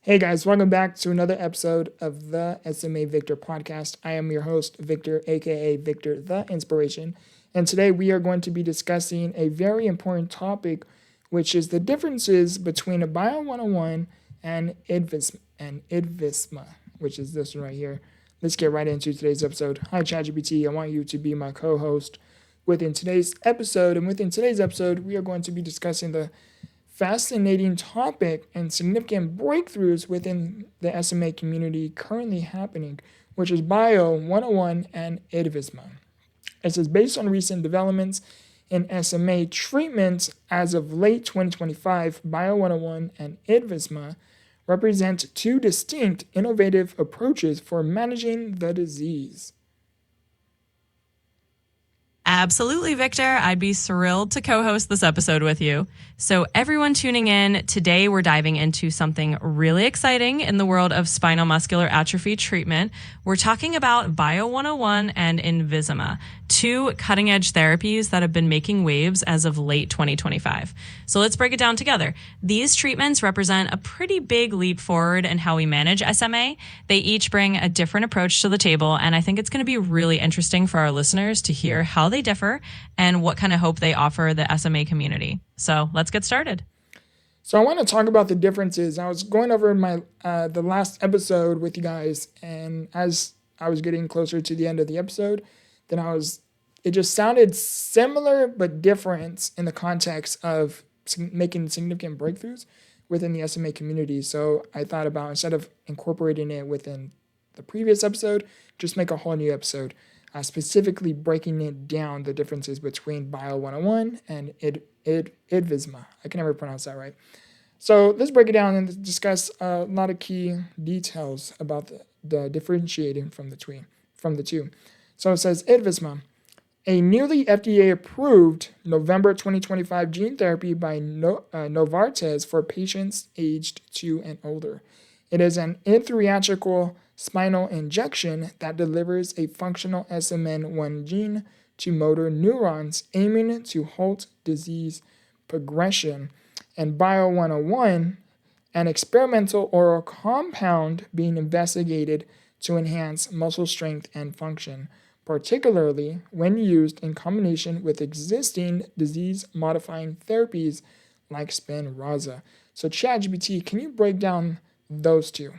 Hey guys, welcome back to another episode of the SMA Victor Podcast. I am your host, Victor, aka Victor the Inspiration, and today we are going to be discussing a very important topic, which is the differences between a Bio 101 and IDVISMA, which is this one right here. Let's get right into today's episode. Hi ChatGPT, I want you to be my co-host within today's episode, and within today's episode, we are going to be discussing the fascinating topic and significant breakthroughs within the SMA community currently happening, which is Bio 101 and IDVISMA. It says, based on recent developments in SMA treatments as of late 2025, Bio 101 and IDVISMA represent two distinct, innovative approaches for managing the disease. Absolutely, Victor. I'd be thrilled to co-host this episode with you. So everyone tuning in, today we're diving into something really exciting in the world of spinal muscular atrophy treatment. We're talking about Bio 101 and IDVISMA, two cutting-edge therapies that have been making waves as of late 2025. So let's break it down together. These treatments represent a pretty big leap forward in how we manage SMA. They each bring a different approach to the table, and I think it's going to be really interesting for our listeners to hear how they differ and what kind of hope they offer the SMA community. So let's get started. So I want to talk about the differences. I was going over my the last episode with you guys, and as I was getting closer to the end of the episode, then it just sounded similar but different in the context of making significant breakthroughs within the SMA community. So I thought about, instead of incorporating it within the previous episode, just make a whole new episode, specifically breaking it down, the differences between Bio 101 and IDVISMA. I can never pronounce that right. So let's break it down and discuss a lot of key details about the differentiating from the two. So it says IDVISMA, a newly FDA-approved November 2025 gene therapy by Novartis for patients aged 2 and older. It is an intrathecal spinal injection that delivers a functional SMN1 gene to motor neurons, aiming to halt disease progression. And Bio 101, an experimental oral compound being investigated to enhance muscle strength and function, particularly when used in combination with existing disease-modifying therapies like Spinraza. So ChatGPT, can you break down those two?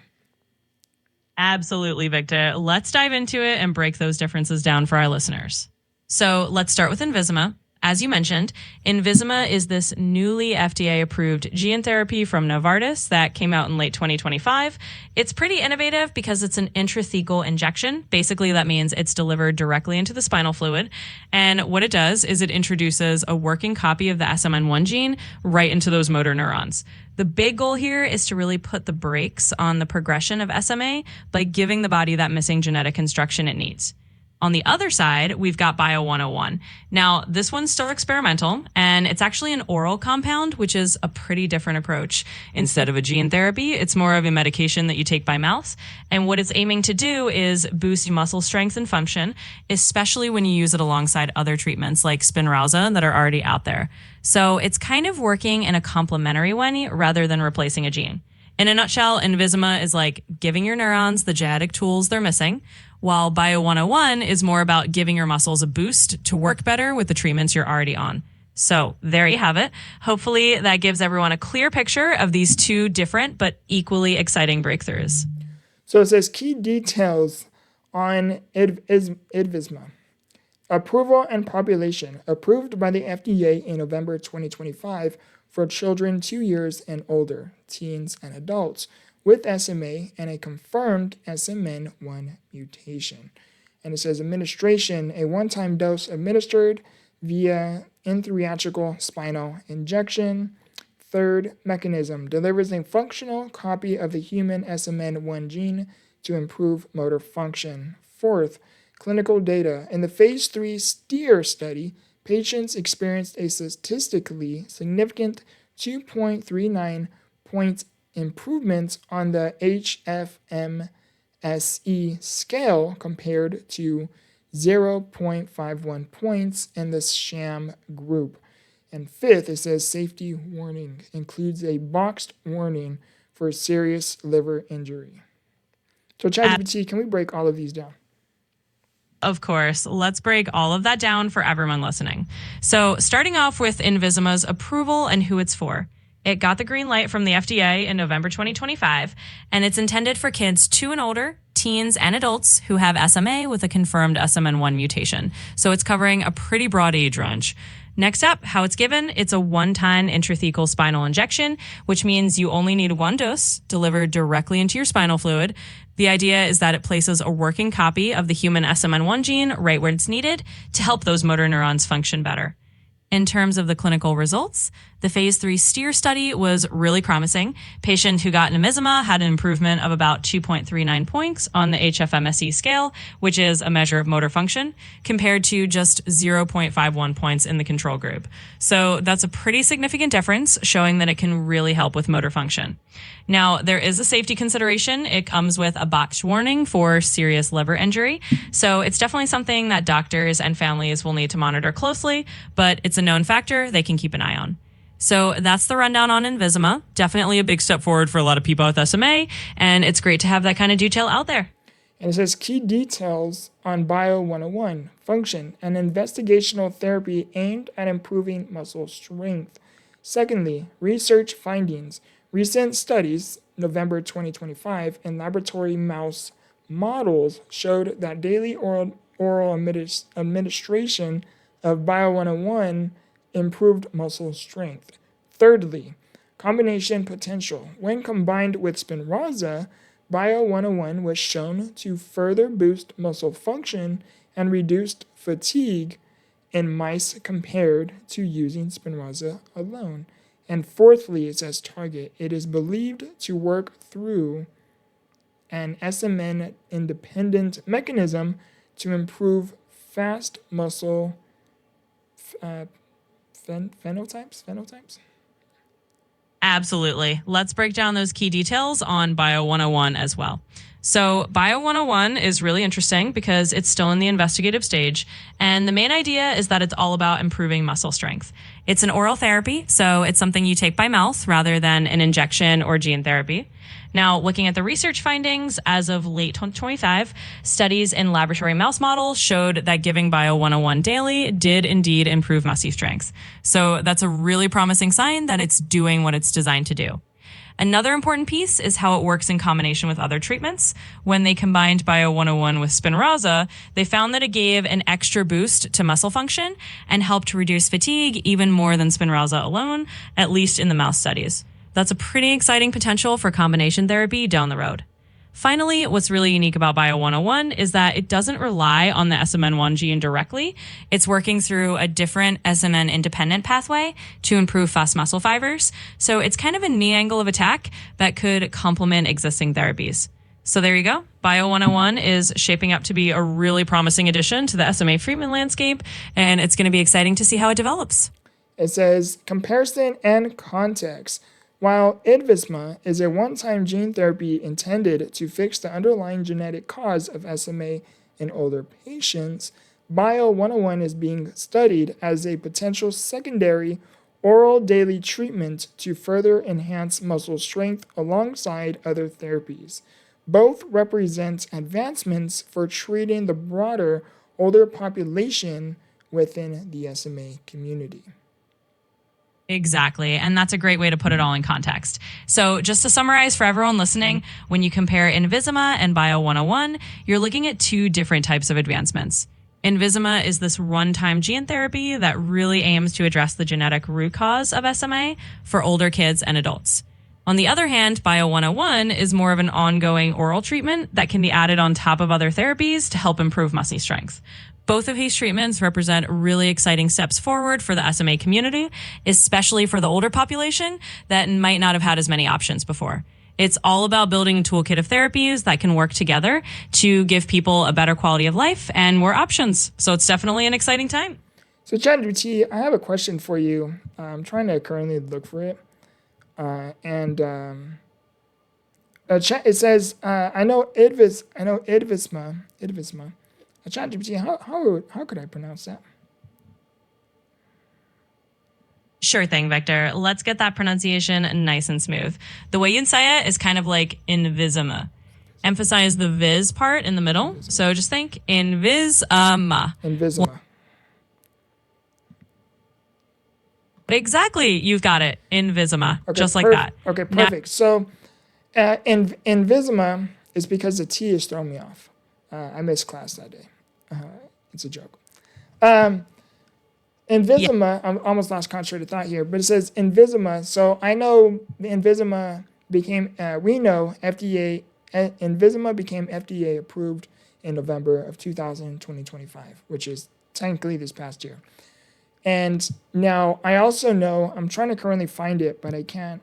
Absolutely, Victor. Let's dive into it and break those differences down for our listeners. So let's start with IDVISMA. As you mentioned, IDVISMA is this newly FDA-approved gene therapy from Novartis that came out in late 2025. It's pretty innovative because it's an intrathecal injection. Basically, that means it's delivered directly into the spinal fluid. And what it does is it introduces a working copy of the SMN1 gene right into those motor neurons. The big goal here is to really put the brakes on the progression of SMA by giving the body that missing genetic instruction it needs. On the other side, we've got Bio 101. Now, this one's still experimental, and it's actually an oral compound, which is a pretty different approach. Instead of a gene therapy, it's more of a medication that you take by mouth. And what it's aiming to do is boost muscle strength and function, especially when you use it alongside other treatments like Spinraza that are already out there. So it's kind of working in a complementary way rather than replacing a gene. In a nutshell, IDVISMA is like giving your neurons the genetic tools they're missing, while Bio 101 is more about giving your muscles a boost to work better with the treatments you're already on. So there you have it. Hopefully that gives everyone a clear picture of these two different but equally exciting breakthroughs. So it says key details on IDVISMA. Approval and population. Approved by the FDA in November 2025 for children 2 years and older, teens and adults with SMA and a confirmed SMN1 mutation. And it says administration, a one-time dose administered via intrathecal spinal injection. Third mechanism, delivers a functional copy of the human SMN1 gene to improve motor function. Fourth, clinical data. In the phase 3 STEER study, patients experienced a statistically significant 2.39 point improvements on the HFMSE scale compared to 0.51 points in the sham group. And fifth, it says safety warning includes a boxed warning for serious liver injury. So ChatGPT, can we break all of these down? Of course. Let's break all of that down for everyone listening. So, starting off with Invisima's approval and who it's for. It got the green light from the FDA in November 2025, and it's intended for kids 2 and older, teens, and adults who have SMA with a confirmed SMN1 mutation. So, it's covering a pretty broad age range. Next up, how it's given. It's a one-time intrathecal spinal injection, which means you only need 1 dose delivered directly into your spinal fluid. The idea is that it places a working copy of the human SMN1 gene right where it's needed to help those motor neurons function better. In terms of the clinical results, the phase 3 STEER study was really promising. Patients who got Invizima had an improvement of about 2.39 points on the HFMSE scale, which is a measure of motor function, compared to just 0.51 points in the control group. So that's a pretty significant difference, showing that it can really help with motor function. Now, there is a safety consideration. It comes with a boxed warning for serious liver injury. So it's definitely something that doctors and families will need to monitor closely, but it's a known factor they can keep an eye on. So that's the rundown on Invizima. Definitely a big step forward for a lot of people with SMA, and it's great to have that kind of detail out there. And it says key details on Bio 101, function, and investigational therapy aimed at improving muscle strength. Secondly, research findings. Recent studies, November 2025, in laboratory mouse models showed that daily oral administration of Bio 101 improved muscle strength. Thirdly, combination potential. When combined with Spinraza, Bio 101 was shown to further boost muscle function and reduced fatigue in mice compared to using Spinraza alone. And fourthly, it says target. It is believed to work through an SMN independent mechanism to improve fast muscle phenotypes? Absolutely. Let's break down those key details on Bio 101 as well. So Bio 101 is really interesting because it's still in the investigative stage. And the main idea is that it's all about improving muscle strength. It's an oral therapy, so it's something you take by mouth rather than an injection or gene therapy. Now, looking at the research findings, as of late 2025, studies in laboratory mouse models showed that giving Bio 101 daily did indeed improve muscle strength. So that's a really promising sign that it's doing what it's designed to do. Another important piece is how it works in combination with other treatments. When they combined Bio 101 with Spinraza, they found that it gave an extra boost to muscle function and helped reduce fatigue even more than Spinraza alone, at least in the mouse studies. That's a pretty exciting potential for combination therapy down the road. Finally, what's really unique about Bio 101 is that it doesn't rely on the SMN1 gene directly. It's working through a different SMN independent pathway to improve fast muscle fibers. So it's kind of a knee angle of attack that could complement existing therapies. So there you go. Bio 101 is shaping up to be a really promising addition to the SMA treatment landscape, and it's going to be exciting to see how it develops. It says comparison and context. While Invizima is a one-time gene therapy intended to fix the underlying genetic cause of SMA in older patients, Bio 101 is being studied as a potential secondary oral daily treatment to further enhance muscle strength alongside other therapies. Both represent advancements for treating the broader older population within the SMA community. Exactly. And that's a great way to put it all in context. So just to summarize for everyone listening, when you compare Invizima and Bio 101, you're looking at 2 different types of advancements. Invizima is this one-time gene therapy that really aims to address the genetic root cause of SMA for older kids and adults. On the other hand, Bio 101 is more of an ongoing oral treatment that can be added on top of other therapies to help improve muscle strength. Both of these treatments represent really exciting steps forward for the SMA community, especially for the older population that might not have had as many options before. It's all about building a toolkit of therapies that can work together to give people a better quality of life and more options. So it's definitely an exciting time. So ChatGPT, I have a question for you. I'm trying to currently look for it. It says, I know Invizima. ChatGPT, how could I pronounce that? Sure thing, Victor. Let's get that pronunciation nice and smooth. The way you'd say it is kind of like Invisima. Emphasize the vis part in the middle. So just think Invisima. Invisima. Exactly. You've got it. Invisima. Okay, just like that. Okay, perfect. So Invisima is because the T is throwing me off. I missed class that day. It's a joke. Invisima, I almost lost contrary to thought here, but it says Invisima. So I know the Invisima became, Invisima became FDA approved in November of 2025, which is technically this past year. And now I also know, I'm trying to currently find it, but I can't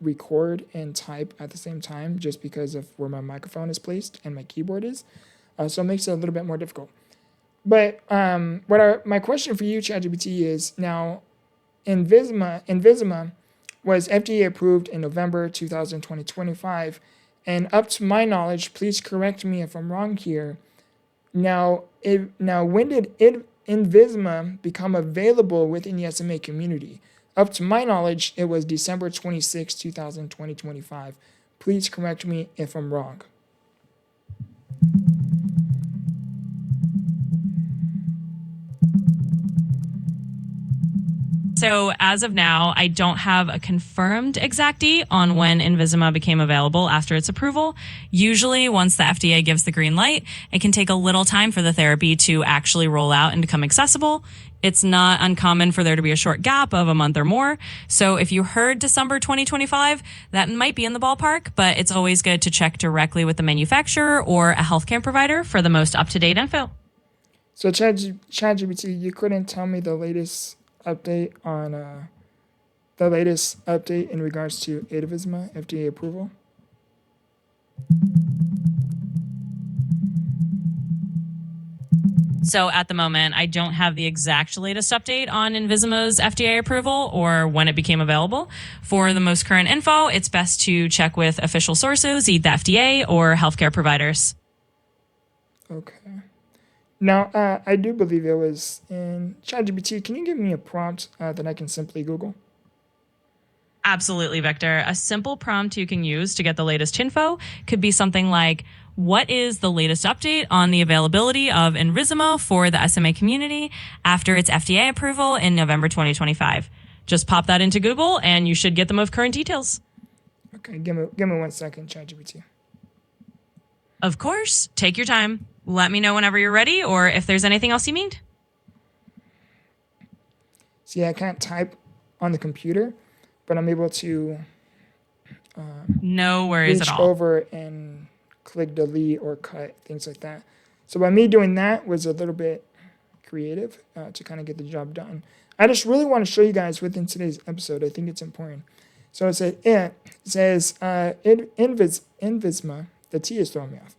record and type at the same time just because of where my microphone is placed and my keyboard is. So it makes it a little bit more difficult. But my question for you, ChatGPT, is now Invisima was FDA approved in November 2025. And up to my knowledge, please correct me if I'm wrong here. Now when did Invisima become available within the SMA community? Up to my knowledge, it was December 26, 2025. Please correct me if I'm wrong. So as of now, I don't have a confirmed exact date on when Invisima became available after its approval. Usually, once the FDA gives the green light, it can take a little time for the therapy to actually roll out and become accessible. It's not uncommon for there to be a short gap of a month or more. So if you heard December 2025, that might be in the ballpark, but it's always good to check directly with the manufacturer or a healthcare provider for the most up-to-date info. So ChatGPT, you couldn't tell me the latest update in regards to Invisima FDA approval? So at the moment, I don't have the exact latest update on Invisima's FDA approval or when it became available. For the most current info, it's best to check with official sources, either the FDA or healthcare providers. Okay. Now, I do believe it was in ChatGPT. Can you give me a prompt that I can simply Google? Absolutely, Victor. A simple prompt you can use to get the latest info could be something like, what is the latest update on the availability of Invisima for the SMA community after its FDA approval in November 2025? Just pop that into Google and you should get the most current details. Okay, give me 1 second, ChatGPT. Of course, take your time. Let me know whenever you're ready or if there's anything else you need. See, I can't type on the computer, but I'm able to no worries reach at all. over and click delete or cut, things like that. So by me doing that was a little bit creative to kind of get the job done. I just really want to show you guys within today's episode. I think it's important. So it says Invisima, the T is throwing me off.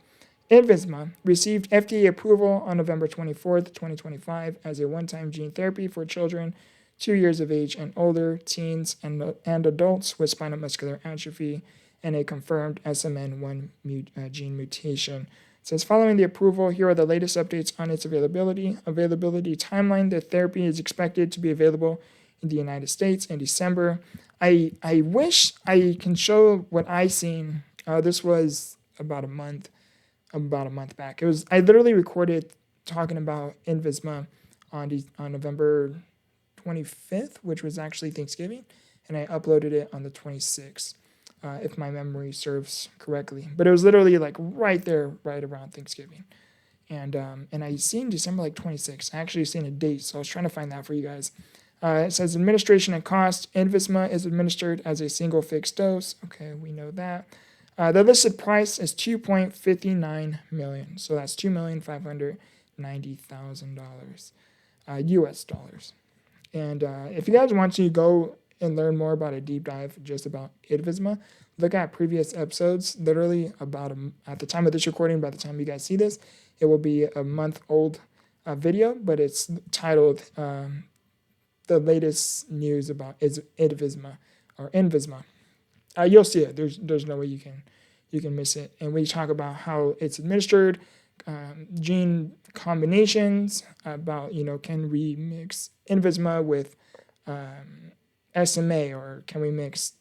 Invisima received FDA approval on November 24th, 2025 as a one-time gene therapy for children 2 years of age and older, teens, and adults with spinal muscular atrophy and a confirmed SMN1 gene mutation. It says, following the approval, here are the latest updates on its availability. Availability timeline, the therapy is expected to be available in the United States in December. I wish I can show what I seen. This was about a month back. I literally recorded talking about Invisima on November 25th, which was actually Thanksgiving, and I uploaded it on the 26th, if my memory serves correctly. But it was literally like right around Thanksgiving, and I seen December 26th. I actually seen a date, so I was trying to find that for you guys. It says administration and cost. Invisima is administered as a single fixed dose. Okay, we know that. The listed price is $2.59 million, so that's $2,590,000 US dollars. And if you guys want to go and learn more about a deep dive just about Invisima, look at previous episodes. Literally at the time of this recording, by the time you guys see this, it will be a month old video, but it's titled the latest news about Invisima or Invisima. You'll see it. There's no way you can miss it. And we talk about how it's administered, gene combinations, about can we mix Invisima with SMA, or can we mix,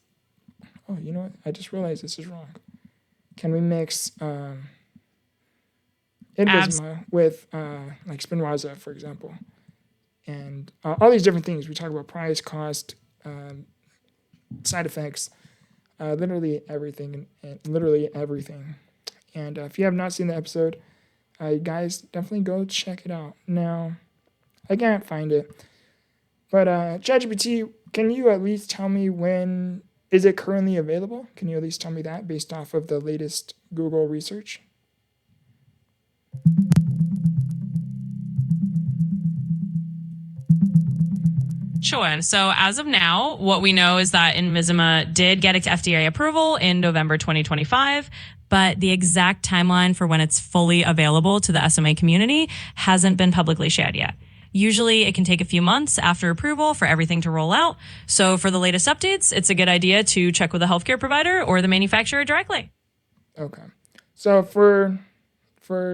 oh, you know what? I just realized this is wrong. Can we mix Invisma with like Spinraza, for example? And all these different things. We talk about price, cost, side effects, literally everything, and literally everything. And if you have not seen the episode, guys, definitely go check it out. Now, I can't find it, but ChatGPT, can you at least tell me when is it currently available? Can you at least tell me that based off of the latest Google research? Sure. So as of now, what we know is that Invisima did get its FDA approval in November 2025, but the exact timeline for when it's fully available to the SMA community hasn't been publicly shared yet. Usually it can take a few months after approval for everything to roll out. So for the latest updates, it's a good idea to check with a healthcare provider or the manufacturer directly. Okay. So for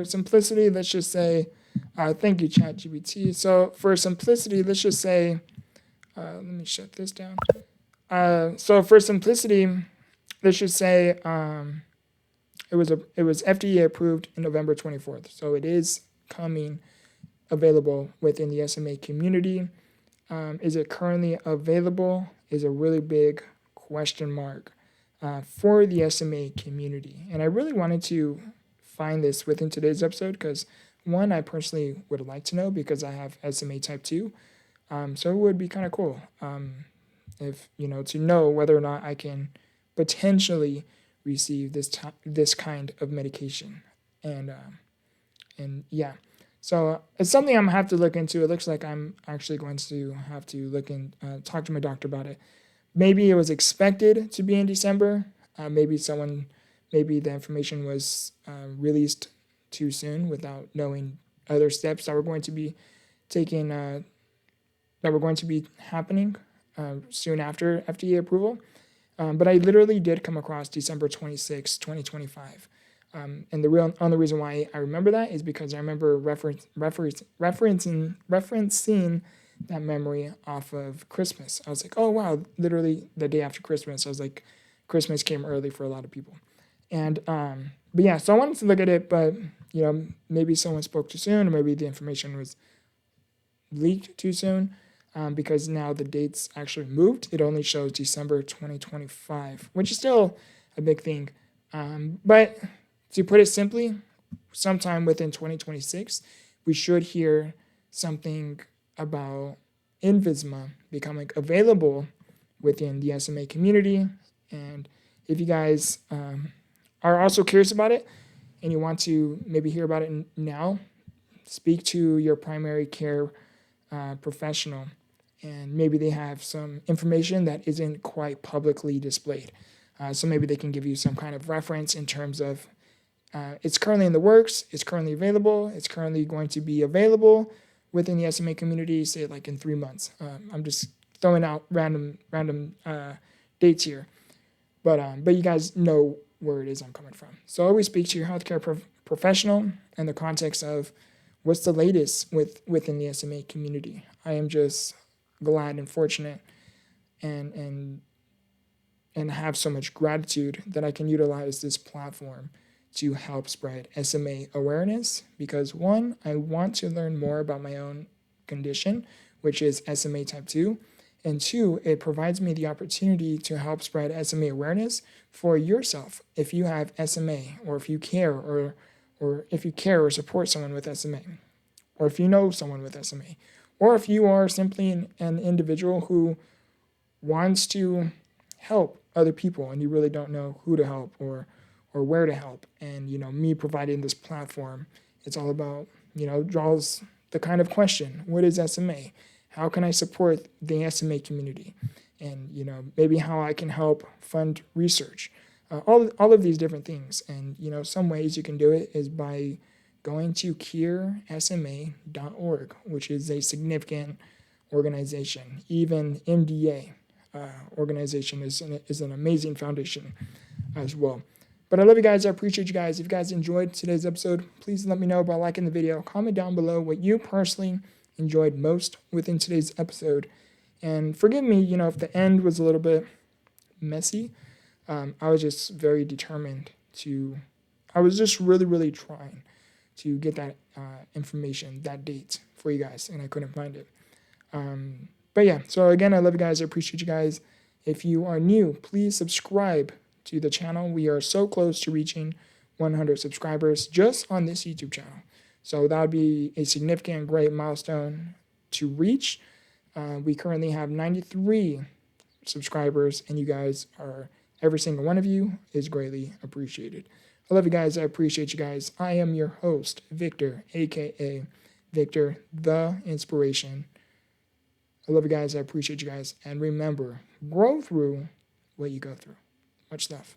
simplicity, let's just say, thank you, ChatGPT. So for simplicity, let's just say, let me shut this down. So for simplicity, let's just say it was FDA approved in November 24th. So it is coming available within the SMA community. Is it currently available? Is a really big question mark for the SMA community. And I really wanted to find this within today's episode because, one, I personally would like to know because I have SMA type 2. So it would be kind of cool if, to know whether or not I can potentially receive this kind of medication. And yeah. So it's something I'm going to have to look into. It looks like I'm actually going to have to look and talk to my doctor about it. Maybe it was expected to be in December. Maybe the information was released too soon without knowing other steps that were going to be taken, that were going to be happening soon after FDA approval. But I literally did come across December 26, 2025. And the only reason why I remember that is because I remember referencing that memory off of Christmas. I was like, oh wow, literally the day after Christmas. I was like, Christmas came early for a lot of people. And but yeah, so I wanted to look at it, but maybe someone spoke too soon, or maybe the information was leaked too soon, because now the dates actually moved. It only shows December 2025, which is still a big thing. But to put it simply, sometime within 2026, we should hear something about Invisma becoming available within the SMA community. And if you guys are also curious about it and you want to maybe hear about it now, speak to your primary care professional, and maybe they have some information that isn't quite publicly displayed. So maybe they can give you some kind of reference in terms of it's currently in the works, it's currently available, it's currently going to be available within the SMA community, say like in 3 months. I'm just throwing out random dates here, but you guys know where it is I'm coming from. So always speak to your healthcare professional in the context of what's the latest within the SMA community. I am just glad and fortunate and have so much gratitude that I can utilize this platform to help spread SMA awareness because, one, I want to learn more about my own condition, which is SMA type 2, and two, it provides me the opportunity to help spread SMA awareness for yourself if you have SMA, or if you care, or if you care or support someone with SMA, or if you know someone with SMA, or if you are simply an individual who wants to help other people and you really don't know who to help or where to help. And, me providing this platform, it's all about, draws the kind of question, what is SMA? How can I support the SMA community? And, maybe how I can help fund research, all of these different things. And, some ways you can do it is by going to curesma.org, which is a significant organization. Even MDA organization is an amazing foundation as well. But I love you guys. I appreciate you guys. If you guys enjoyed today's episode, please let me know by liking the video. Comment down below what you personally enjoyed most within today's episode. And forgive me, if the end was a little bit messy. I was just very determined I was just really, really trying to get that information, that date for you guys, and I couldn't find it. But yeah, so again, I love you guys. I appreciate you guys. If you are new, please subscribe to the channel. We are so close to reaching 100 subscribers just on this YouTube channel. So that would be a significant, great milestone to reach. We currently have 93 subscribers, and you guys every single one of you is greatly appreciated. I love you guys. I appreciate you guys. I am your host, Victor, aka Victor the Inspiration. I love you guys. I appreciate you guys. And remember, grow through what you go through. Much stuff.